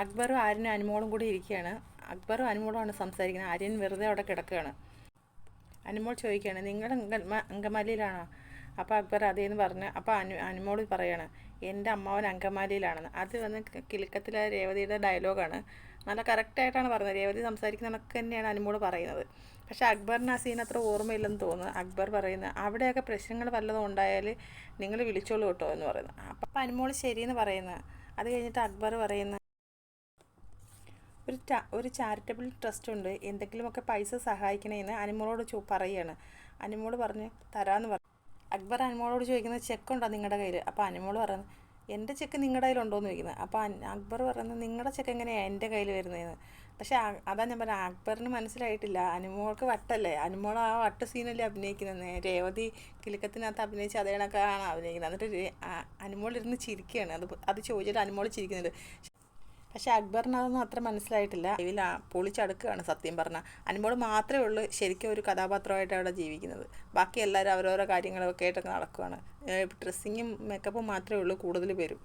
അക്ബറും ആര്യനും അനുമോളും കൂടി ഇരിക്കുകയാണ്. അക്ബറും അനുമോളുമാണ് സംസാരിക്കുന്നത്. ആര്യൻ വെറുതെ അവിടെ കിടക്കുകയാണ്. അനുമോൾ ചോദിക്കുകയാണ്, നിങ്ങൾ അങ്കമാലിയിലാണോ? അപ്പോൾ അക്ബർ അതേന്ന് പറഞ്ഞ് അപ്പോൾ അനുമോൾ പറയാണ്, എൻ്റെ അമ്മാവൻ അങ്കമാലിയിലാണെന്ന്. അത് വന്ന് കിലുക്കത്തിലെ രേവതിയുടെ ഡയലോഗാണ്. നല്ല കറക്റ്റായിട്ടാണ് പറഞ്ഞത്. രേവതി സംസാരിക്കുന്നതൊക്കെ തന്നെയാണ് അനുമോൾ പറയുന്നത്. പക്ഷേ അക്ബറിന് ആ സീൻ അത്ര ഓർമ്മയില്ലെന്ന് തോന്നുന്നു. അക്ബർ പറയുന്നത്, അവിടെയൊക്കെ പ്രശ്നങ്ങൾ വല്ലതും ഉണ്ടായാൽ നിങ്ങൾ വിളിച്ചോളൂ കേട്ടോ എന്ന് പറയുന്നത്. അപ്പം അനുമോൾ ശരിയെന്ന് പറയുന്നത്. അത് കഴിഞ്ഞിട്ട് അക്ബർ പറയുന്നത്, ഒരു ചാരിറ്റബിൾ ട്രസ്റ്റ് ഉണ്ട്, എന്തെങ്കിലുമൊക്കെ പൈസ സഹായിക്കണമെന്ന് അനുമോളോട് പറയുകയാണ്. അനുമോൾ പറഞ്ഞ് തരാമെന്ന് പറഞ്ഞു. അക്ബർ അനുമോളോട് ചോദിക്കുന്നത്, ചെക്കുണ്ടോ നിങ്ങളുടെ കയ്യിൽ? അപ്പോൾ അനുമോൾ പറയുന്നത്, എൻ്റെ ചെക്ക് നിങ്ങളുടെ കയ്യിലുണ്ടോയെന്ന് ചോദിക്കുന്നത്. അപ്പോൾ അക്ബർ പറയുന്നത്, നിങ്ങളുടെ ചെക്ക് എങ്ങനെയാണ് എൻ്റെ കയ്യിൽ വരുന്നതെന്ന്. പക്ഷേ അതാ ഞാൻ പറഞ്ഞത്, അക്ബറിന് മനസ്സിലായിട്ടില്ല. അനുമോൾക്ക് വട്ടല്ലേ, അനുമോൾ ആ വട്ട് സീനല്ലേ അഭിനയിക്കുന്നത്. രേവതി കിലുക്കത്തിനകത്ത് അഭിനയിച്ച് അതേ കണക്കാണ് അഭിനയിക്കുന്നത്. എന്നിട്ട് അനുമോൾ ഇരുന്ന് ചിരിക്കുകയാണ്. അത് ചോദിച്ചിട്ട് അനുമോൾ ചിരിക്കുന്നുണ്ട്. പക്ഷേ അക്ബറിന് അതൊന്നും അത്ര മനസ്സിലായിട്ടില്ല. ഇതിൽ പൊളിച്ചടുക്കുകയാണ് സത്യം പറഞ്ഞാൽ. അനുമോൾ മാത്രമേ ഉള്ളൂ ശരിക്കും ഒരു കഥാപാത്രമായിട്ട് അവിടെ ജീവിക്കുന്നത്. ബാക്കി എല്ലാവരും അവരോരോ കാര്യങ്ങളൊക്കെ ആയിട്ടൊക്കെ നടക്കുകയാണ്. ഡ്രസ്സിങ്ങും മേക്കപ്പും മാത്രമേ ഉള്ളൂ കൂടുതൽ പേരും.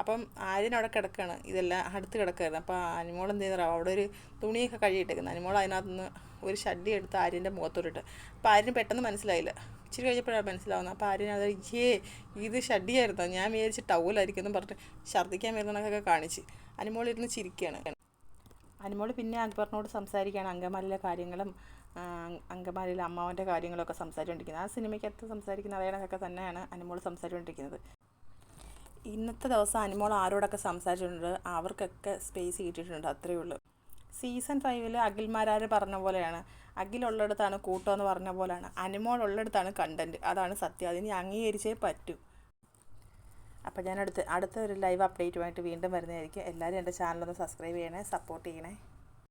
അപ്പം ആര്യൻ അവിടെ കിടക്കുകയാണ്, ഇതെല്ലാം അടുത്ത് കിടക്കുകയായിരുന്നു. അപ്പോൾ അനുമോൾ എന്ത് ചെയ്താൽ അവിടെ ഒരു തുണിയൊക്കെ കഴുകിയിട്ടേക്കുന്നത്. അനുമോൾ അതിനകത്തുനിന്ന് ഒരു ഷഡ്ഡി എടുത്ത് ആര്യൻ്റെ മുഖത്തോട്ടിട്ട്. അപ്പോൾ ആര്യന് പെട്ടെന്ന് മനസ്സിലായില്ല. ഇച്ചിരി കഴിഞ്ഞപ്പോഴാണ് മനസ്സിലാവുന്നത്. അപ്പോൾ ആര്യൻ അത് ഇത് ഷഡ്ഡിയായിരുന്നു, ഞാൻ വിചാരിച്ച് ടൗലായിരിക്കും എന്ന് പറഞ്ഞിട്ട് ഛർദ്ദിക്കാൻ വരുന്നതൊക്കെ കാണിച്ച് അനുമോൾ ഇരുന്ന് ചിരിക്കുകയാണ്. അനുമോൾ പിന്നെ അക്ബറിനോട് സംസാരിക്കുകയാണ് അങ്കമാലിയിലെ കാര്യങ്ങളും അങ്കമാലിയിലെ അമ്മാവൻ്റെ കാര്യങ്ങളൊക്കെ സംസാരിച്ചുകൊണ്ടിരിക്കുന്നത്. ആ സിനിമയ്ക്കകത്ത് സംസാരിക്കുന്ന അതേ കണക്കൊക്കെ തന്നെയാണ് അനുമോൾ സംസാരിച്ചുകൊണ്ടിരിക്കുന്നത്. ഇന്നത്തെ ദിവസം അനുമോൾ ആരോടൊക്കെ സംസാരിച്ചിട്ടുണ്ട്, അവർക്കൊക്കെ സ്പേസ് കിട്ടിയിട്ടുണ്ട്, അത്രയേ ഉള്ളൂ. സീസൺ 5 അഖിൽമാരാർ പറഞ്ഞ പോലെയാണ്, അഖിലുള്ളിടത്താണ് കൂട്ടമെന്ന് പറഞ്ഞ പോലെയാണ്, അനുമോൾ ഉള്ളിടത്താണ് കണ്ടൻറ്റ്. അതാണ് സത്യം. അതിന് അംഗീകരിച്ചേ പറ്റൂ. അപ്പോൾ ഞാൻ അടുത്ത ഒരു ലൈവ് അപ്ഡേറ്റുമായിട്ട് വീണ്ടും വരുന്നതായിരിക്കും. എല്ലാവരും എൻ്റെ ചാനലൊന്ന് സബ്സ്ക്രൈബ് ചെയ്യണേ, സപ്പോർട്ട് ചെയ്യണേ.